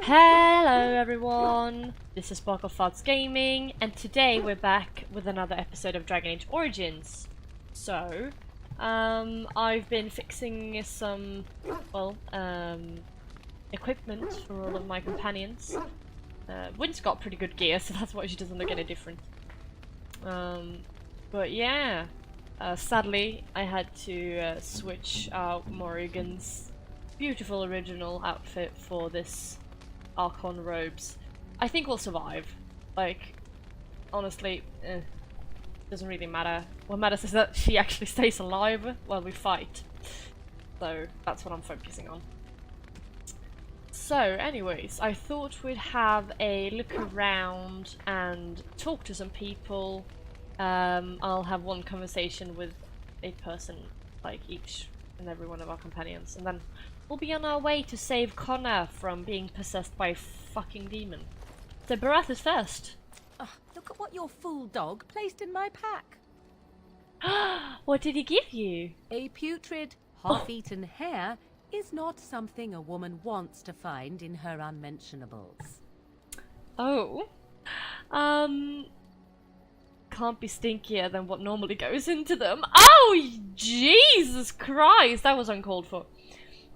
Hello everyone, this is Sparkle Thoughts Gaming, and today we're back with another episode of Dragon Age Origins. So, I've been fixing some, equipment for all of my companions. Wynn's got pretty good gear, so that's why she doesn't look any different. But yeah, sadly I had to switch out Morrigan's beautiful original outfit for this Archon robes. I think we'll survive. Like, honestly, doesn't really matter. What matters is that she actually stays alive while we fight. So that's what I'm focusing on. So, anyways, I thought we'd have a look around and talk to some people. I'll have one conversation with a person, like each and every one of our companions, and then we'll be on our way to save Connor from being possessed by a fucking demon. So Barath is first. Oh, look at what your fool dog placed in my pack. What did he give you? A putrid, half-eaten hare is not something a woman wants to find in her unmentionables. Oh. Can't be stinkier than what normally goes into them. Oh, Jesus Christ! That was uncalled for.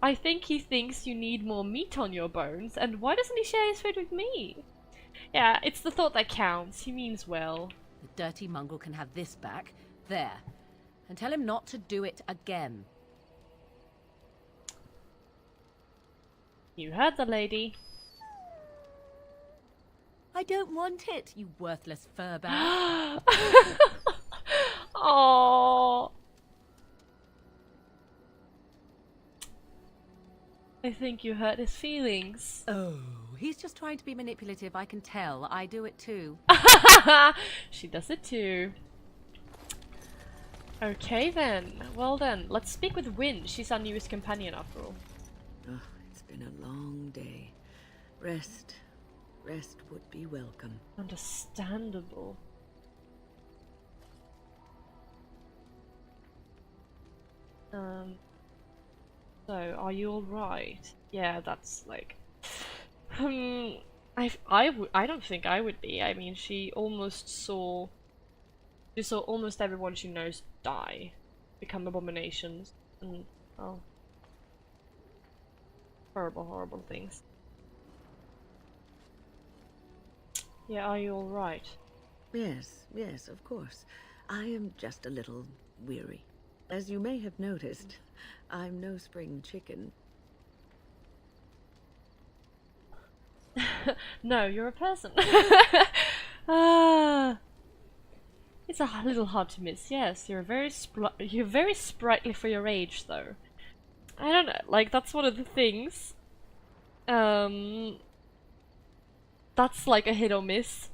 I think he thinks you need more meat on your bones, and why doesn't he share his food with me? Yeah, it's the thought that counts. He means well. The dirty mongrel can have this back. There. And tell him not to do it again. You heard the lady. I don't want it, you worthless furbag. Oh. I think you hurt his feelings. Oh, he's just trying to be manipulative, I can tell. I do it too. She does it too. Okay then. Well then, let's speak with Wynn. She's our newest companion after all. Oh, it's been a long day. Rest would be welcome. Understandable. So, are you alright? Yeah, that's like... I don't think I would be. I mean, she saw almost everyone she knows die. Become abominations. And, oh. Horrible, horrible things. Yeah, are you alright? Yes, of course. I am just a little weary. As you may have noticed, I'm no spring chicken. No, you're a person. It's a little hard to miss. Yes, you're very sprightly for your age, though. I don't know. Like, that's one of the things. That's like a hit or miss.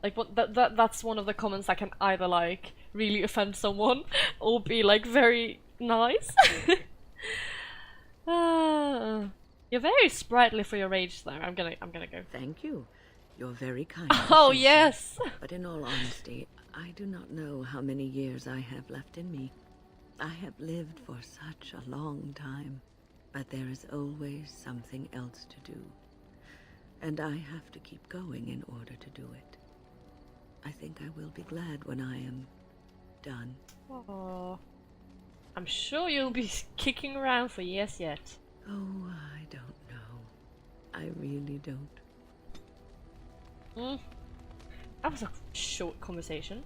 Like, that's one of the comments that can either like really offend someone or be like very nice. You're very sprightly for your age, though. I'm gonna go. Thank you. You're very kind. Oh yes. But in all honesty, I do not know how many years I have left in me. I have lived for such a long time, but there is always something else to do. And I have to keep going in order to do it. I think I will be glad when I am done. Oh, I'm sure you'll be kicking around for years yet. Oh, I don't know. I really don't. That was a short conversation.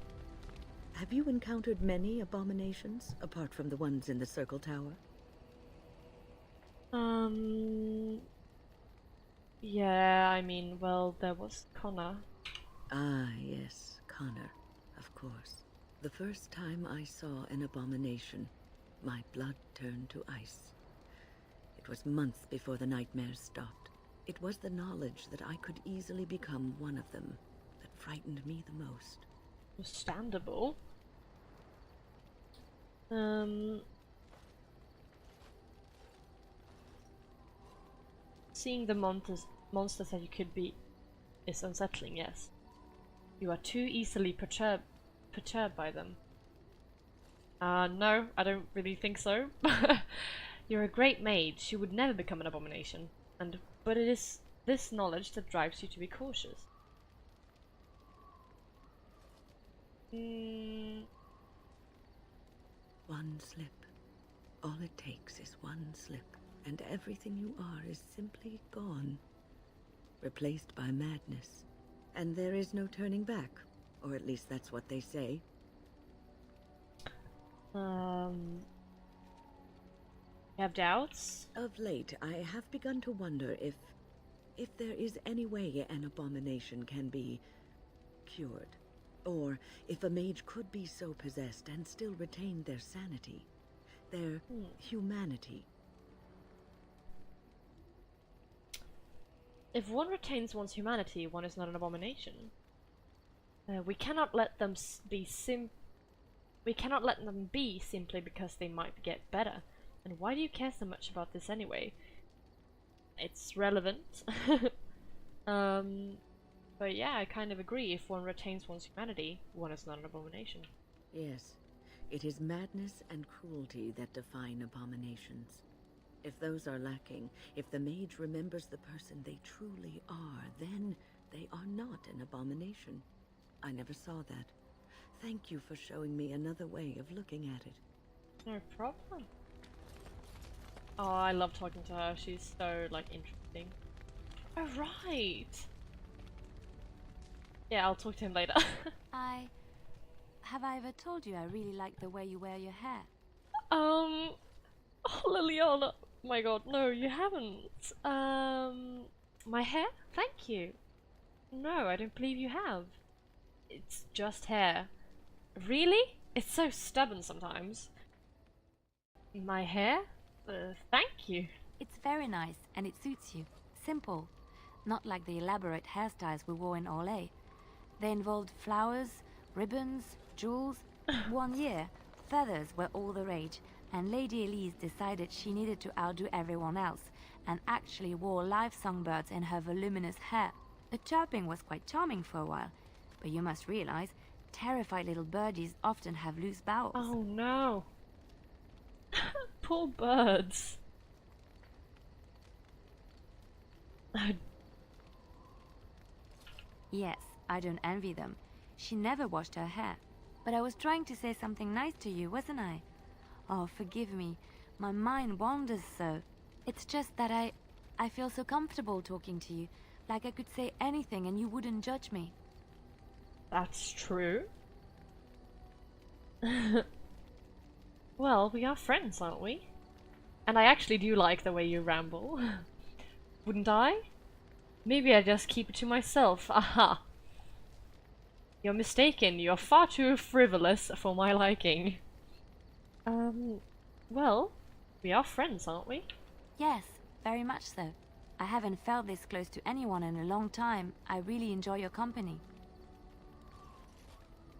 Have you encountered many abominations, apart from the ones in the Circle Tower? Yeah, I mean, well, there was Connor. Ah, yes, Connor, of course. The first time I saw an abomination, my blood turned to ice. It was months before the nightmares stopped. It was the knowledge that I could easily become one of them that frightened me the most. Understandable. Seeing the monsters that you could be is unsettling, yes. You are too easily perturbed by them. No, I don't really think so. You're a great mage. You would never become an abomination. But it is this knowledge that drives you to be cautious. Mm, One slip. All it takes is one slip, and everything you are is simply gone. Replaced by madness. And there is no turning back. Or at least that's what they say. you have doubts? Of late, I have begun to wonder if there is any way an abomination can be cured. Or if a mage could be so possessed and still retain their sanity. Their humanity. If one retains one's humanity, one is not an abomination. We cannot let them We cannot let them be simply because they might get better. And why do you care so much about this anyway? It's relevant. But yeah, I kind of agree. If one retains one's humanity, one is not an abomination. Yes, it is madness and cruelty that define abominations. If those are lacking, if the mage remembers the person they truly are, then they are not an abomination. I never saw that. Thank you for showing me another way of looking at it. No problem. Oh, I love talking to her. She's so, like, interesting. Oh, right! Yeah, I'll talk to him later. Have I ever told you I really like the way you wear your hair? Oh, Liliana. My god, no, you haven't. My hair? Thank you. No, I don't believe you have. It's just hair. Really? It's so stubborn sometimes. My hair? Thank you. It's very nice and it suits you. Simple. Not like the elaborate hairstyles we wore in Orlais. They involved flowers, ribbons, jewels. 1 year, feathers were all the rage, and Lady Elise decided she needed to outdo everyone else and actually wore live songbirds in her voluminous hair. The chirping was quite charming for a while, but you must realize, terrified little birdies often have loose bowels. Oh no. Poor birds. Yes, I don't envy them. She never washed her hair. But I was trying to say something nice to you, wasn't I? Oh, forgive me. My mind wanders so. It's just that I feel so comfortable talking to you. Like I could say anything and you wouldn't judge me. That's true. Well, we are friends, aren't we? And I actually do like the way you ramble. Wouldn't I? Maybe I just keep it to myself. Aha! You're mistaken. You're far too frivolous for my liking. Well, we are friends, aren't we? Yes, very much so. I haven't felt this close to anyone in a long time. I really enjoy your company.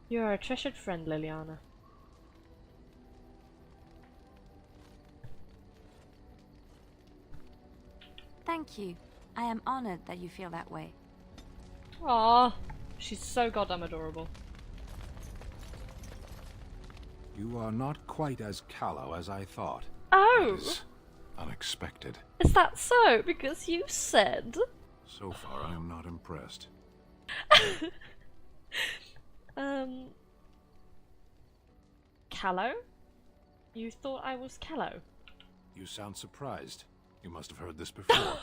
You're a treasured friend, Liliana. Thank you. I am honored that you feel that way. Aww, she's so goddamn adorable. You are not quite as callow as I thought. Oh! That is unexpected. Is that so? Because you said... So far, I am not impressed. Callow? You thought I was callow? You sound surprised. You must have heard this before.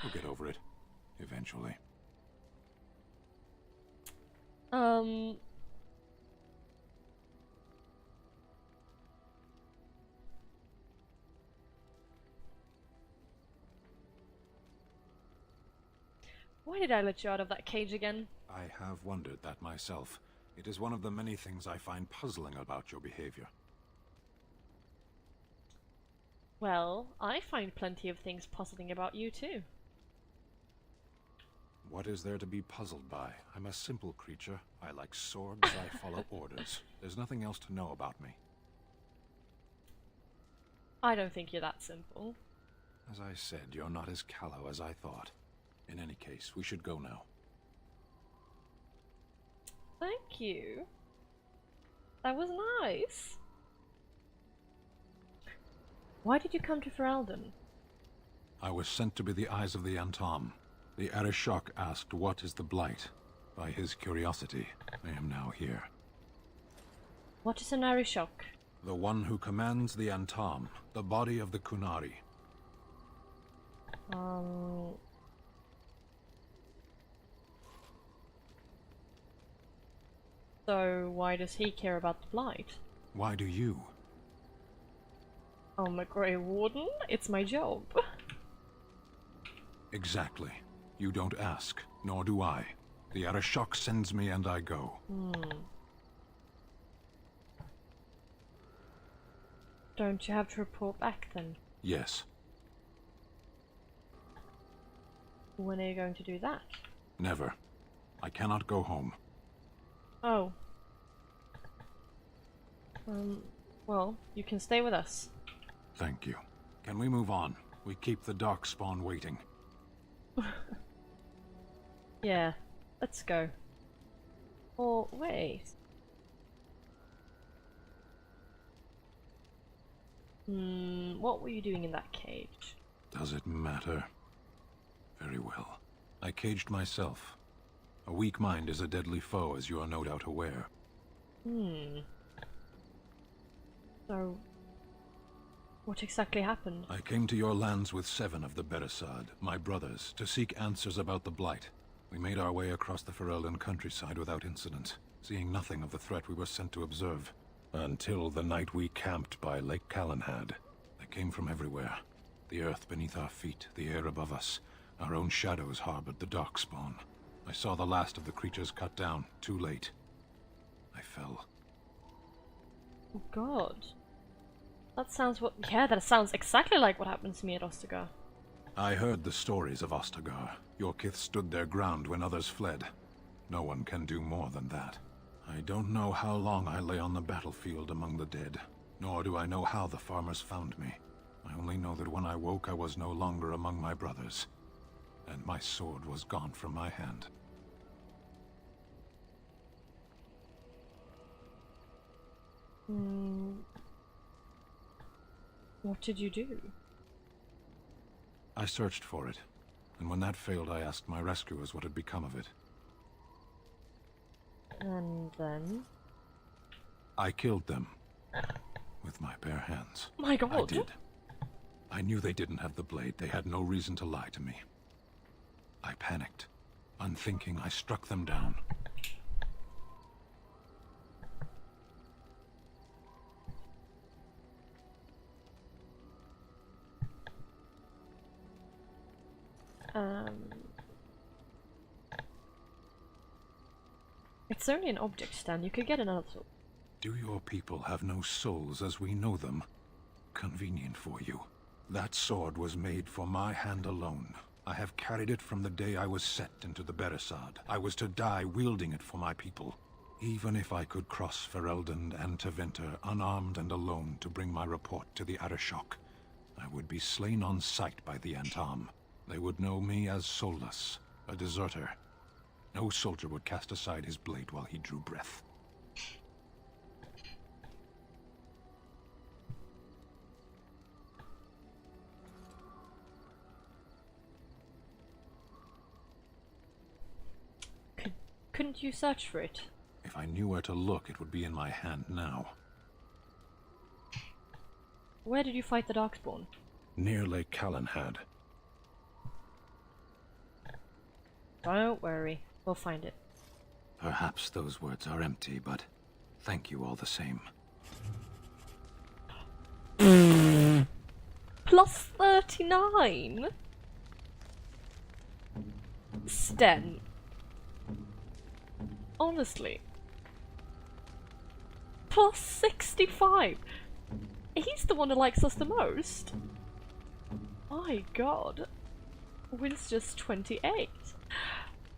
We'll get over it. Eventually. Why did I let you out of that cage again? I have wondered that myself. It is one of the many things I find puzzling about your behavior. Well, I find plenty of things puzzling about you too. What is there to be puzzled by? I'm a simple creature. I like swords, I follow orders. There's nothing else to know about me. I don't think you're that simple. As I said, you're not as callow as I thought. In any case, we should go now. Thank you. That was nice. Why did you come to Ferelden? I was sent to be the eyes of the Antom. The Arishok asked what is the Blight. By his curiosity, I am now here. What is an Arishok? The one who commands the Antam, the body of the Kunari. So why does he care about the Blight? Why do you? I'm a Grey Warden. It's my job. Exactly. You don't ask, nor do I. The Arishok sends me and I go. Don't you have to report back then? Yes. When are you going to do that? Never. I cannot go home. Oh. Well, you can stay with us. Thank you. Can we move on? We keep the Darkspawn waiting. Yeah, let's go. Or wait. What were you doing in that cage? Does it matter? Very well. I caged myself. A weak mind is a deadly foe, as you are no doubt aware. So, what exactly happened? I came to your lands with 7 of the Beresad, my brothers, to seek answers about the Blight. We made our way across the Ferelden countryside without incident, seeing nothing of the threat we were sent to observe. Until the night we camped by Lake Calenhad. They came from everywhere. The earth beneath our feet, the air above us. Our own shadows harbored the Darkspawn. I saw the last of the creatures cut down, too late. I fell. Oh god. That sounds that sounds exactly like what happened to me at Ostagar. I heard the stories of Ostagar. Your kith stood their ground when others fled. No one can do more than that. I don't know how long I lay on the battlefield among the dead, nor do I know how the farmers found me. I only know that when I woke I was no longer among my brothers, and my sword was gone from my hand. What did you do? I searched for it, and when that failed I asked my rescuers what had become of it. And then? I killed them. With my bare hands. My god! I did. I knew they didn't have the blade. They had no reason to lie to me. I panicked. Unthinking, I struck them down. It's only an object stand. You could get another. Do your people have no souls as we know them? Convenient for you. That sword was made for my hand alone. I have carried it from the day I was set into the Beresad. I was to die wielding it for my people. Even if I could cross Ferelden and Tevinter unarmed and alone to bring my report to the Arishok, I would be slain on sight by the Antam. They would know me as soulless, a deserter. No soldier would cast aside his blade while he drew breath. Couldn't you search for it? If I knew where to look, it would be in my hand now. Where did you fight the Darkspawn? Near Lake Calenhad. Don't worry, we'll find it. Perhaps those words are empty, but thank you all the same. Plus 39? Sten. Honestly. Plus 65. He's the one who likes us the most. My god. Win's just 28.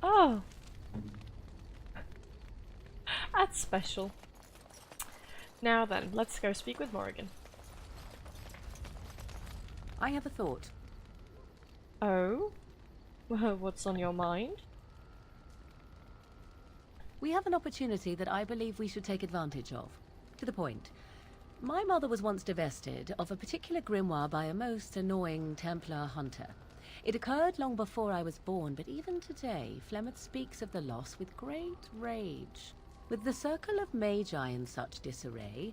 Oh. That's special. Now then, let's go speak with Morrigan. I have a thought. Oh? Well, what's on your mind? We have an opportunity that I believe we should take advantage of. To the point. My mother was once divested of a particular grimoire by a most annoying Templar hunter. It occurred long before I was born, but even today, Flemeth speaks of the loss with great rage. With the circle of magi in such disarray,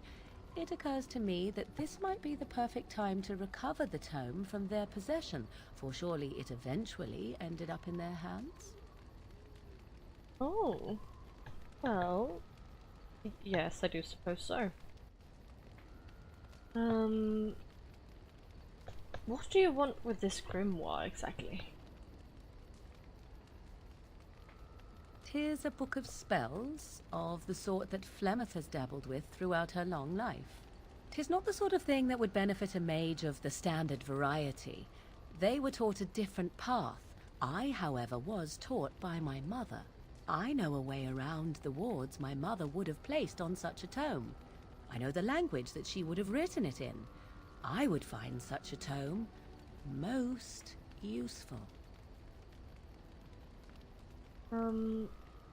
it occurs to me that this might be the perfect time to recover the tome from their possession, for surely it eventually ended up in their hands. Oh. Well, yes, I do suppose so. What do you want with this grimoire exactly? 'Tis a book of spells, of the sort that Flemeth has dabbled with throughout her long life. 'Tis not the sort of thing that would benefit a mage of the standard variety. They were taught a different path. I, however, was taught by my mother. I know a way around the wards my mother would have placed on such a tome. I know the language that she would have written it in. I would find such a tome most useful.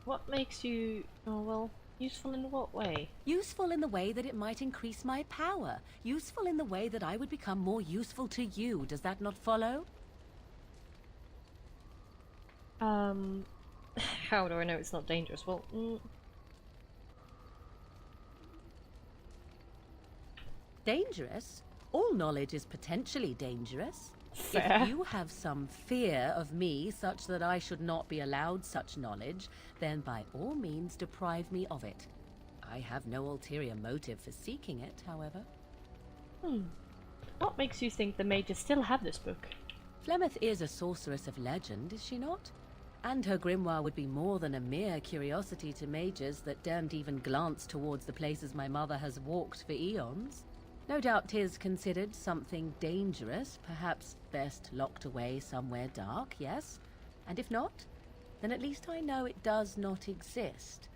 What makes you, oh well, useful in what way? Useful in the way that it might increase my power. Useful in the way that I would become more useful to you. Does that not follow? How do I know it's not dangerous? Well, Dangerous? All knowledge is potentially dangerous. fair. If you have some fear of me such that I should not be allowed such knowledge, then by all means deprive me of it. I have no ulterior motive for seeking it, however. What makes you think the mages still have this book? Flemeth is a sorceress of legend, is she not? And her grimoire would be more than a mere curiosity to mages that daren't even glance towards the places my mother has walked for eons. No doubt 'tis considered something dangerous, perhaps best locked away somewhere dark, yes? And if not, then at least I know it does not exist.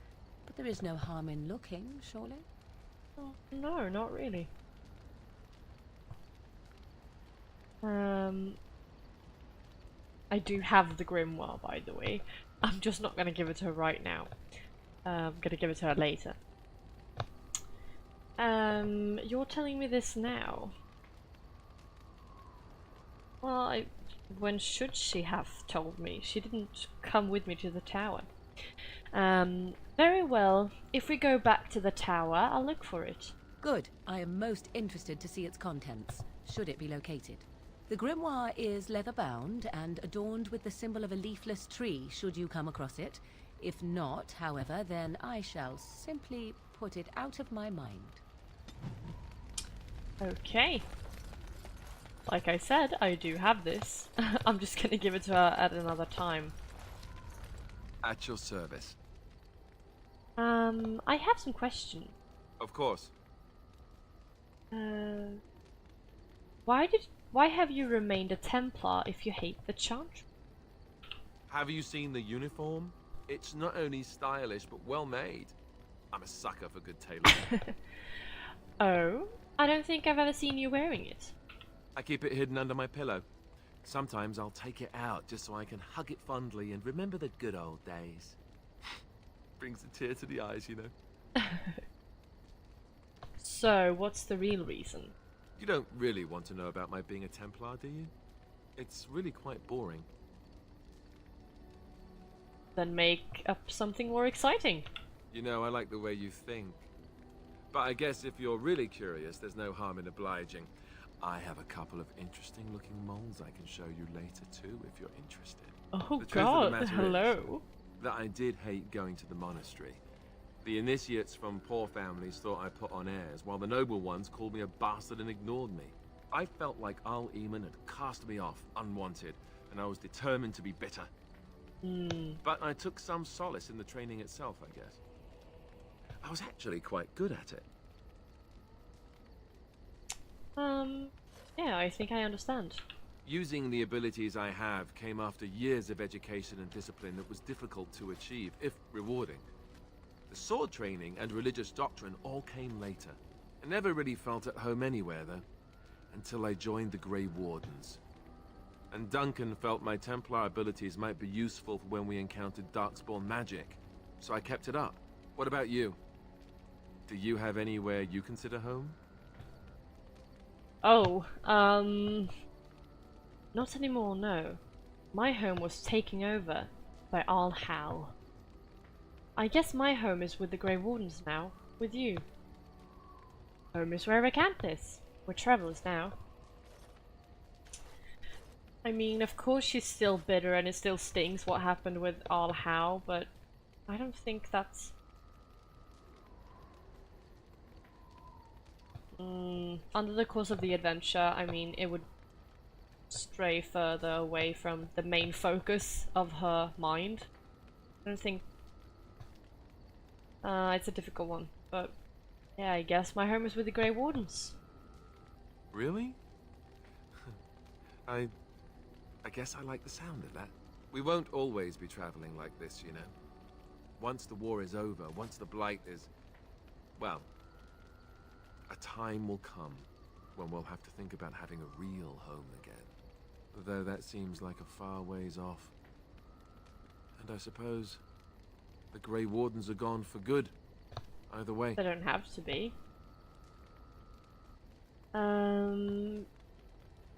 But there is no harm in looking, surely? Oh, no, not really. I do have the grimoire, by the way. I'm just not gonna give it to her right now. I'm gonna give it to her later. You're telling me this now? Well, when should she have told me? She didn't come with me to the tower. Very well. If we go back to the tower, I'll look for it. Good. I am most interested to see its contents, should it be located. The grimoire is leather-bound and adorned with the symbol of a leafless tree, should you come across it. If not, however, then I shall simply put it out of my mind. Okay. Like I said, I do have this. I'm just gonna give it to her at another time. At your service. I have some questions. Of course. Why have you remained a Templar if you hate the Chantry? Have you seen the uniform? It's not only stylish, but well made. I'm a sucker for good tailoring. Oh? I don't think I've ever seen you wearing it. I keep it hidden under my pillow. Sometimes I'll take it out just so I can hug it fondly and remember the good old days. Brings a tear to the eyes, you know. So, what's the real reason? You don't really want to know about my being a Templar, do you? It's really quite boring. Then make up something more exciting. You know, I like the way you think. But I guess if you're really curious, there's no harm in obliging. I have a couple of interesting looking moles I can show you later too, if you're interested. Oh The truth of the god, matter is hello. that I did hate going to the monastery. The initiates from poor families thought I put on airs, while the noble ones called me a bastard and ignored me. I felt like Al Eamon had cast me off, unwanted, and I was determined to be bitter. But I took some solace in the training itself, I guess. I was actually quite good at it. Yeah, I think I understand. Using the abilities I have came after years of education and discipline that was difficult to achieve, if rewarding. The sword training and religious doctrine all came later. I never really felt at home anywhere, though, until I joined the Grey Wardens. And Duncan felt my Templar abilities might be useful for when we encountered Darkspawn magic, so I kept it up. What about you? Do you have anywhere you consider home? Oh, not anymore, no. My home was taken over by Al Hal. I guess my home is with the Grey Wardens now, with you. Home is wherever camp is. We're travelers now. I mean, of course she's still bitter and it still stings what happened with Al Hal, but I don't think that's... under the course of the adventure, I mean, it would stray further away from the main focus of her mind. I don't think... it's a difficult one, but yeah, I guess my home is with the Grey Wardens. Really? I guess I like the sound of that. We won't always be traveling like this, you know. Once the war is over, once the Blight is... well, a time will come when we'll have to think about having a real home again. Though that seems like a far ways off. And I suppose the Grey Wardens are gone for good. Either way. They don't have to be.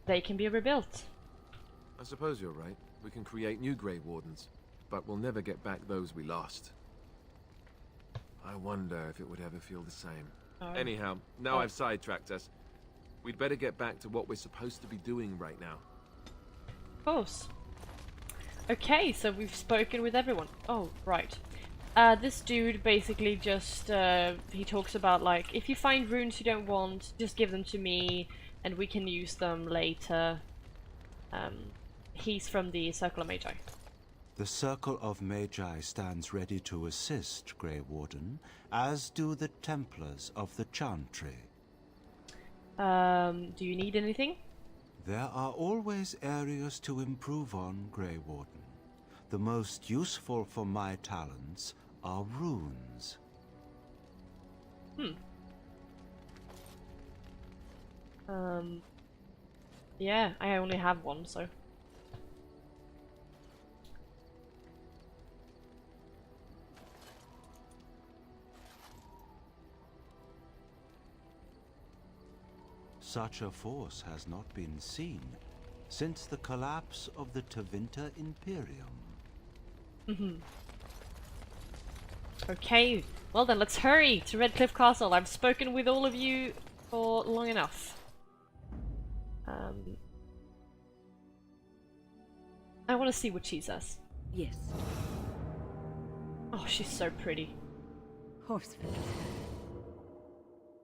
They can be rebuilt. I suppose you're right. We can create new Grey Wardens, but we'll never get back those we lost. I wonder if it would ever feel the same. Oh. Anyhow, now I've sidetracked us. We'd better get back to what we're supposed to be doing right now. Of course. Okay, so we've spoken with everyone. Oh, right. This dude basically just, he talks about, like, if you find runes you don't want, just give them to me, and we can use them later. He's from the Circle of Magi. The Circle of Magi stands ready to assist, Grey Warden, as do the Templars of the Chantry. Do you need anything? There are always areas to improve on, Grey Warden. The most useful for my talents are runes. Yeah, I only have one, so... Such a force has not been seen since the collapse of the Tevinter Imperium. Okay, well then let's hurry to Redcliffe Castle. I've spoken with all of you for long enough. I want to see what she says. Yes. Oh, she's so pretty. Horse feathers.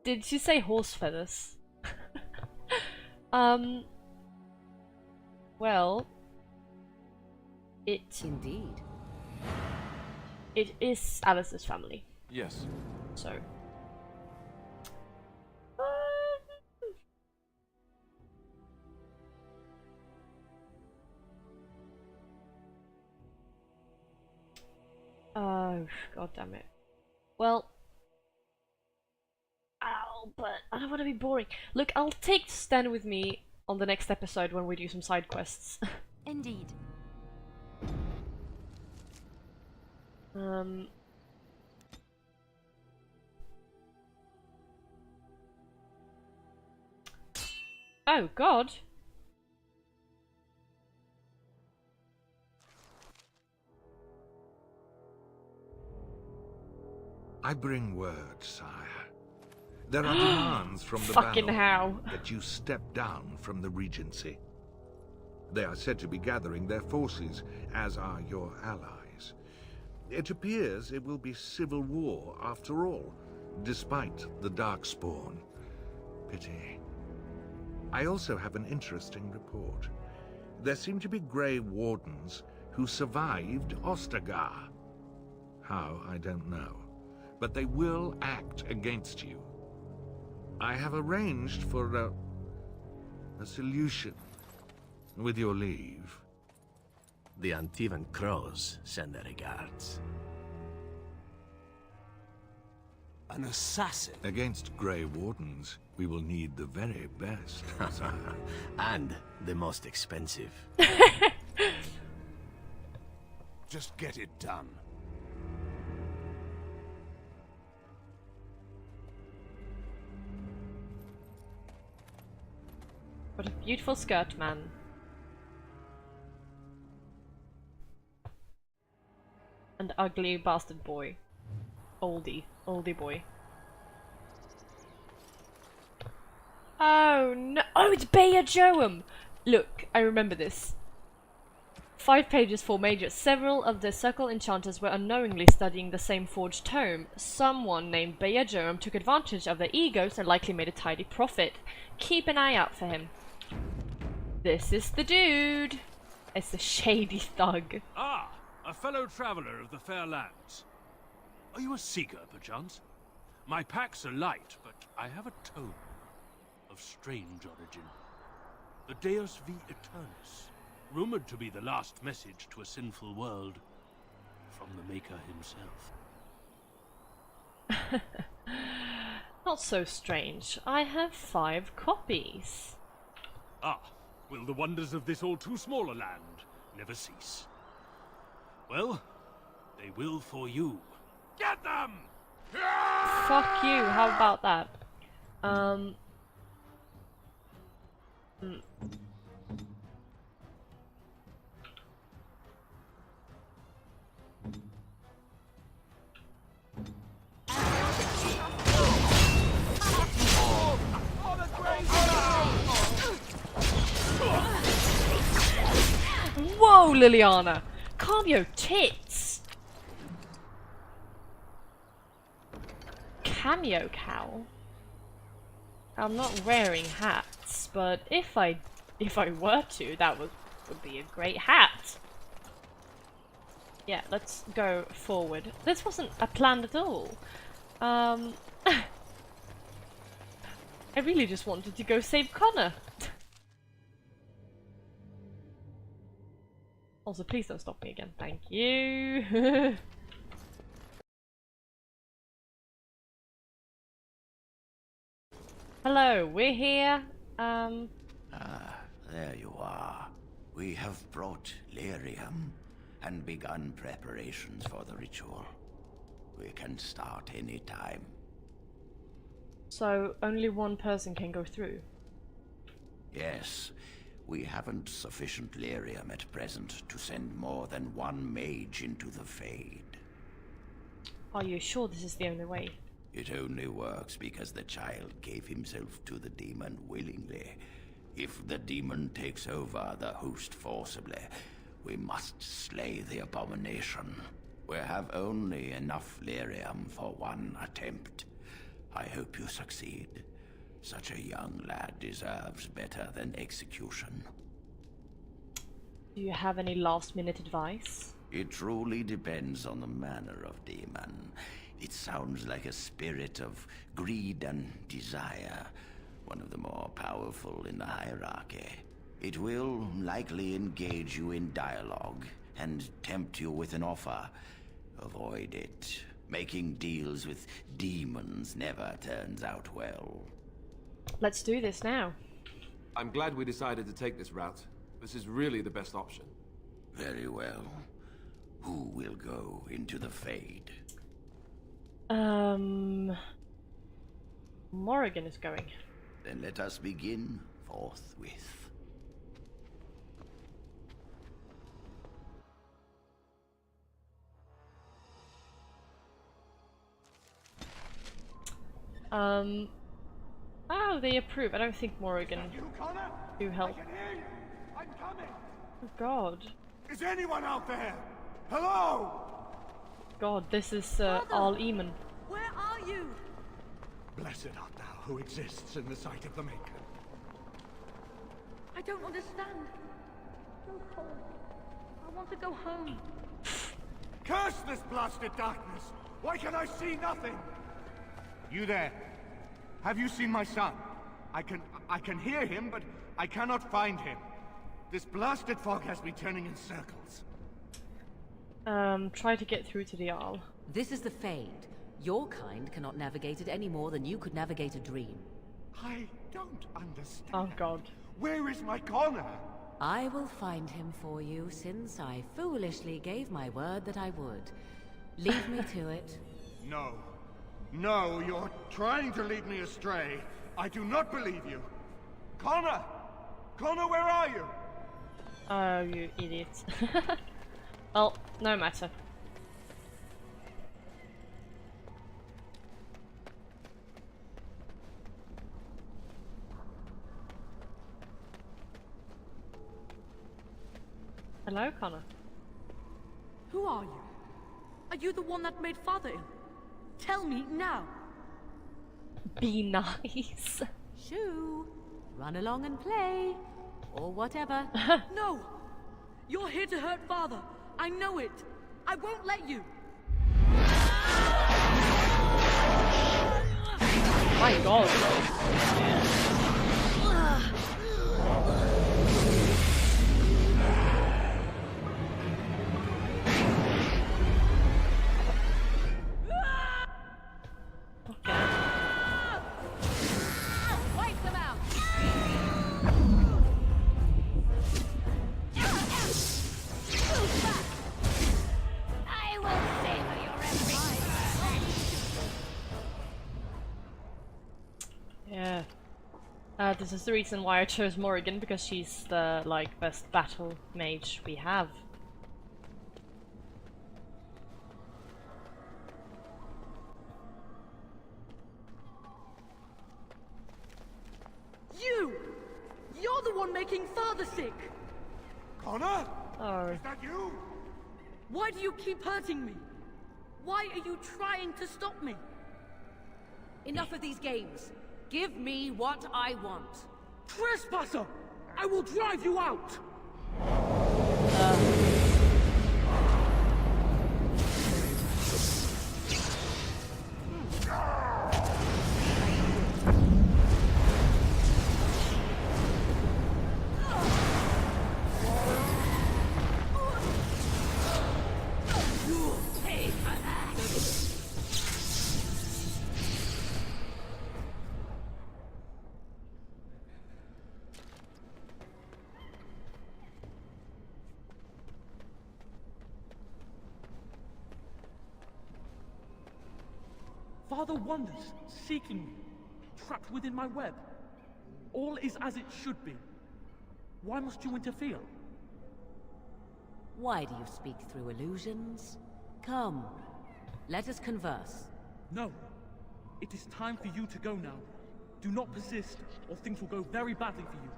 Did she say horse feathers? Well, Indeed. it is Alice's family, Yes. so... Oh, god damn it. Well... Ow, but I don't want to be boring. Look, I'll take Stand with me on the next episode when we do some side quests. Indeed. Oh god. I bring word, sire. There are demands from the Fucking Banner how. that you step down from the Regency. They are said to be gathering their forces, as are your allies. It appears it will be civil war after all, despite the Darkspawn. Pity. I also have an interesting report. There seem to be Grey Wardens who survived Ostagar. How, I don't know. But they will act against you. I have arranged for a solution, with your leave. The Antivan Crows send their regards. An assassin? Against Grey Wardens, we will need the very best, sire. And the most expensive. Just get it done. What a beautiful skirt, man. and ugly bastard boy. Oldie boy. Oh no! Oh, it's Bayer Joam! Look, I remember this. 5 pages for Major. Several of the Circle enchanters were unknowingly studying the same forged tome. Someone named Bayer Joam took advantage of their egos and likely made a tidy profit. Keep an eye out for him. This is the dude! It's a shady thug. Ah, a fellow traveler of the fair lands. Are you a seeker, perchance? My packs are light, but I have a tome of strange origin. The Deus V Eternus, rumored to be the last message to a sinful world from the Maker himself. Not so strange. I have 5 copies. Ah, will the wonders of this all too small a land never cease? Well, they will for you. Get them! Fuck you, how about that? Whoa, Liliana! Calm your tits! Cameo cow? I'm not wearing hats, but if I were to, that would be a great hat. Yeah, let's go forward. This wasn't a plan at all. I really just wanted to go save Connor. Also, please don't stop me again. Thank you. Hello, we're here. There you are. We have brought lyrium and begun preparations for the ritual. We can start any time. So, only one person can go through? Yes, we haven't sufficient lyrium at present to send more than one mage into the Fade. Are you sure this is the only way? It only works because the child gave himself to the demon willingly. If the demon takes over the host forcibly, we must slay the abomination. We have only enough lyrium for one attempt. I hope you succeed. Such a young lad deserves better than execution. Do you have any last-minute advice? It truly depends on the manner of demon. It sounds like a spirit of greed and desire, one of the more powerful in the hierarchy. It will likely engage you in dialogue and tempt you with an offer. Avoid it. Making deals with demons never turns out well. Let's do this now. I'm glad we decided to take this route. This is really the best option. Very well. Who will go into the Fade? Morrigan is going. Then let us begin forthwith. Oh, they approve. I don't think Morrigan do help. I'm coming. Oh God. Is anyone out there? Hello? God, this is all Eamon. Where are you? Blessed art thou who exists in the sight of the Maker. I don't understand. So cold. I want to go home. Curse this blasted darkness! Why can I see nothing? You there? Have you seen my son? I can hear him, but I cannot find him. This blasted fog has me turning in circles. Try to get through to the Jarl. This is the Fade. Your kind cannot navigate it any more than you could navigate a dream. I don't understand. Oh God. Where is my Connor? I will find him for you, since I foolishly gave my word that I would. Leave me to it. No. No, you're trying to lead me astray. I do not believe you. Connor! Connor, where are you? Oh, you idiot. Well, no matter. Hello, Connor. Who are you? Are you the one that made Father ill? Tell me now. Be nice. Shoo! Run along and play. Or whatever. No! You're here to hurt Father. I know it. I won't let you. My god. Okay. Wipe them out! I will savor your every Yeah. This is the reason why I chose Morrigan, because she's the, like, best battle mage we have. You! You're the one making Father sick! Connor? Oh. Is that you? Why do you keep hurting me? Why are you trying to stop me? Enough of these games. Give me what I want. Trespasser! I will drive you out! Father wanders, seeking me, trapped within my web. All is as it should be. Why must you interfere? Why do you speak through illusions? Come, let us converse. No. It is time for you to go now. Do not persist, or things will go very badly for you.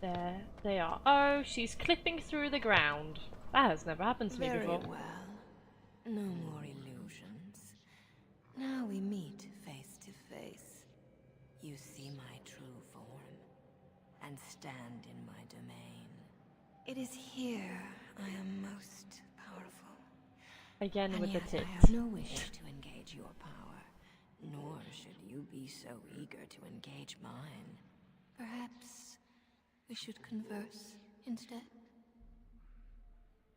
There they are. Oh, she's clipping through the ground. That has never happened to me Very before. well. No more illusions. Now we meet face to face. You see my true form, and stand in my domain. It is here I am most powerful. Again And with the yet tit. I have no wish to engage your power, nor should you be so eager to engage mine. Perhaps we should converse instead.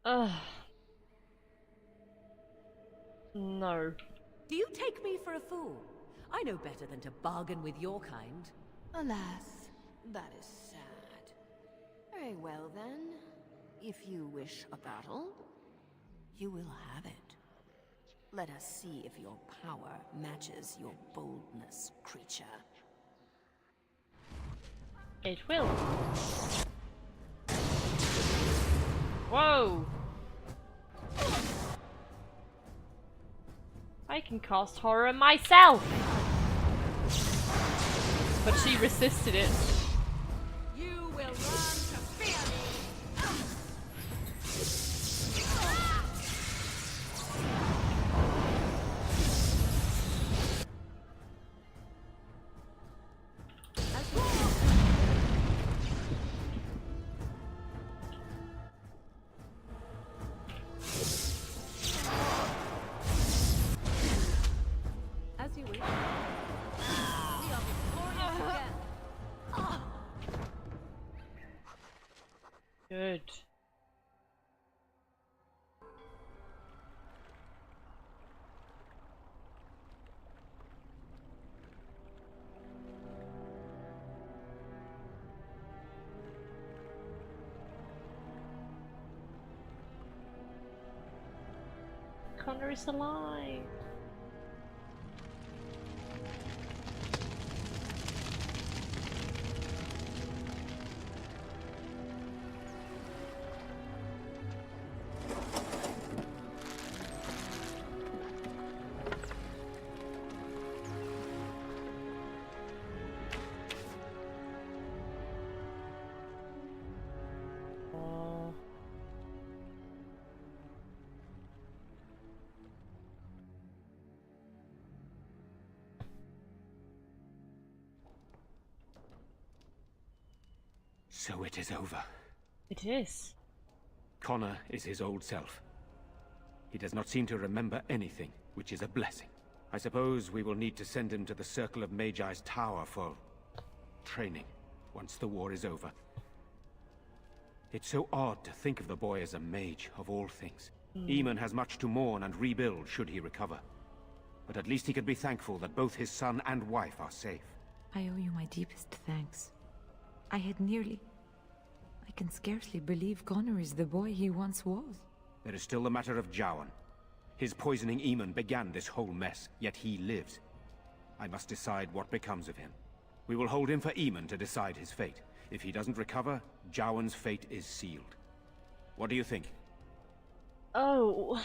Ugh. No. Do you take me for a fool? I know better than to bargain with your kind. Alas, that is sad. Very well then. If you wish a battle, you will have it. Let us see if your power matches your boldness, creature. It will. Whoa! I can cast horror myself! But she resisted it. You will learn to fear me! As you wish. We are victorious again. Good. Connor is alive. So it is over. It is. Connor is his old self. He does not seem to remember anything, which is a blessing. I suppose we will need to send him to the Circle of Magi's tower for training, once the war is over. It's so odd to think of the boy as a mage, of all things. Eamon has much to mourn and rebuild should he recover. But at least he can be thankful that both his son and wife are safe. I owe you my deepest thanks. I can scarcely believe Connor is the boy he once was. There is still the matter of Jowan. His poisoning Eamon began this whole mess, yet he lives. I must decide what becomes of him. We will hold him for Eamon to decide his fate. If he doesn't recover, Jowan's fate is sealed. What do you think? Oh.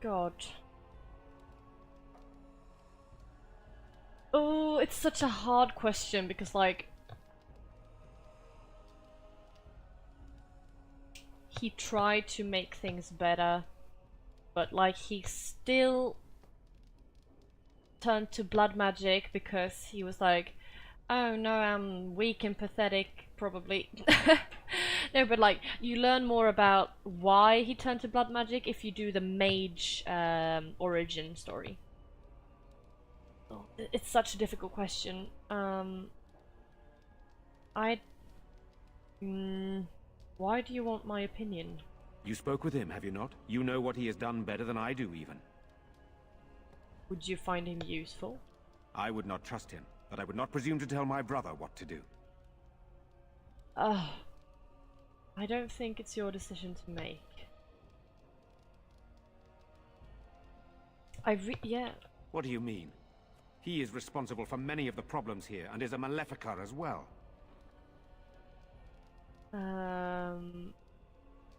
God. Oh, it's such a hard question because, like, he tried to make things better, but, like, he still turned to blood magic because he was like, oh no, I'm weak and pathetic, probably. No, but, like, you learn more about why he turned to blood magic if you do the mage origin story. Oh, it's such a difficult question. Why do you want my opinion? You spoke with him, have you not? You know what he has done better than I do, even. Would you find him useful? I would not trust him, but I would not presume to tell my brother what to do. I don't think it's your decision to make. Yeah. What do you mean? He is responsible for many of the problems here, and is a Maleficar as well.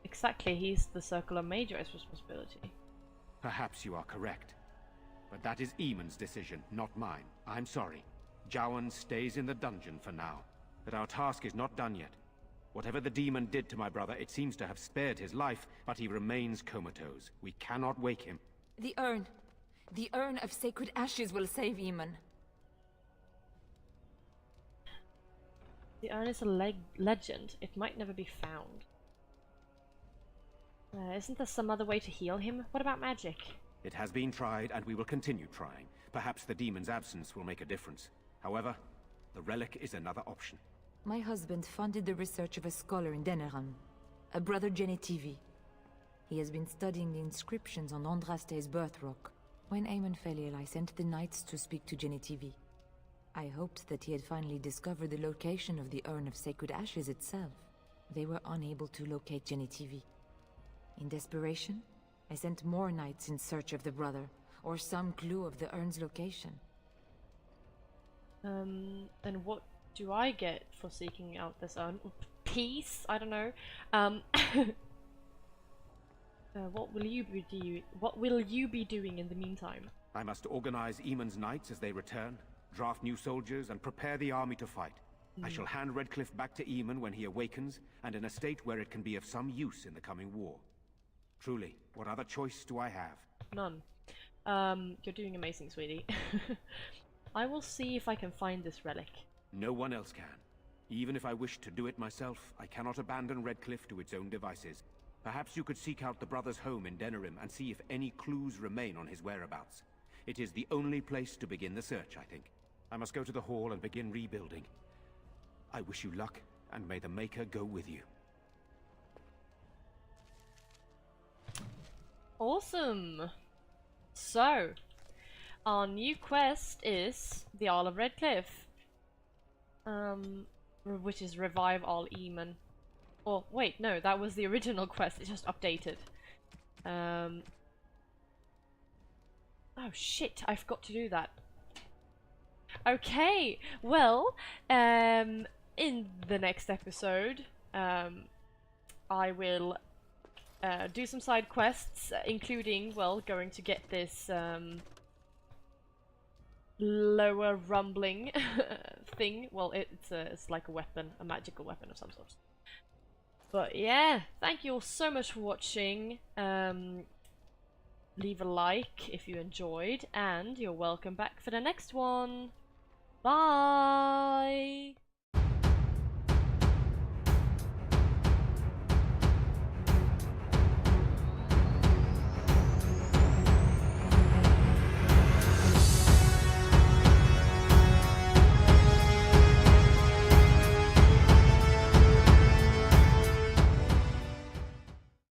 Exactly, he's the Circle of Magi's responsibility. Perhaps you are correct. But that is Eamon's decision, not mine. I'm sorry. Jowan stays in the dungeon for now. But our task is not done yet. Whatever the demon did to my brother, it seems to have spared his life, but he remains comatose. We cannot wake him. The urn. The urn of sacred ashes will save Eamon. The urn is a legend. It might never be found. Isn't there some other way to heal him? What about magic? It has been tried, and we will continue trying. Perhaps the demon's absence will make a difference. However, the relic is another option. My husband funded the research of a scholar in Denerim, a brother Genetivi. He has been studying the inscriptions on Andraste's birth rock. When Eamon fell ill, I sent the knights to speak to Genetivi. I hoped that he had finally discovered the location of the urn of sacred ashes itself. They were unable to locate Genetivi. In desperation, I sent more knights in search of the brother, or some clue of the urn's location. And what do I get for seeking out this urn? Peace? I don't know. What will you be doing in the meantime? I must organize Eamon's knights as they return, draft new soldiers, and prepare the army to fight. I shall hand Redcliffe back to Eamon when he awakens, and in a state where it can be of some use in the coming war. Truly, what other choice do I have? None. You're doing amazing, sweetie. I will see if I can find this relic. No one else can. Even if I wished to do it myself, I cannot abandon Redcliffe to its own devices. Perhaps you could seek out the brother's home in Denerim and see if any clues remain on his whereabouts. It is the only place to begin the search, I think. I must go to the hall and begin rebuilding. I wish you luck, and may the Maker go with you. Awesome! So, our new quest is the Isle of Redcliffe. Which is revive all Eamon. Or, wait, no, that was the original quest, it's just updated. Oh shit, I forgot to do that. Okay, well, in the next episode, I will do some side quests, including, well, going to get this lower rumbling thing. Well, it's like a weapon, a magical weapon of some sort. But yeah, thank you all so much for watching. Leave a like if you enjoyed, and you're welcome back for the next one. Bye!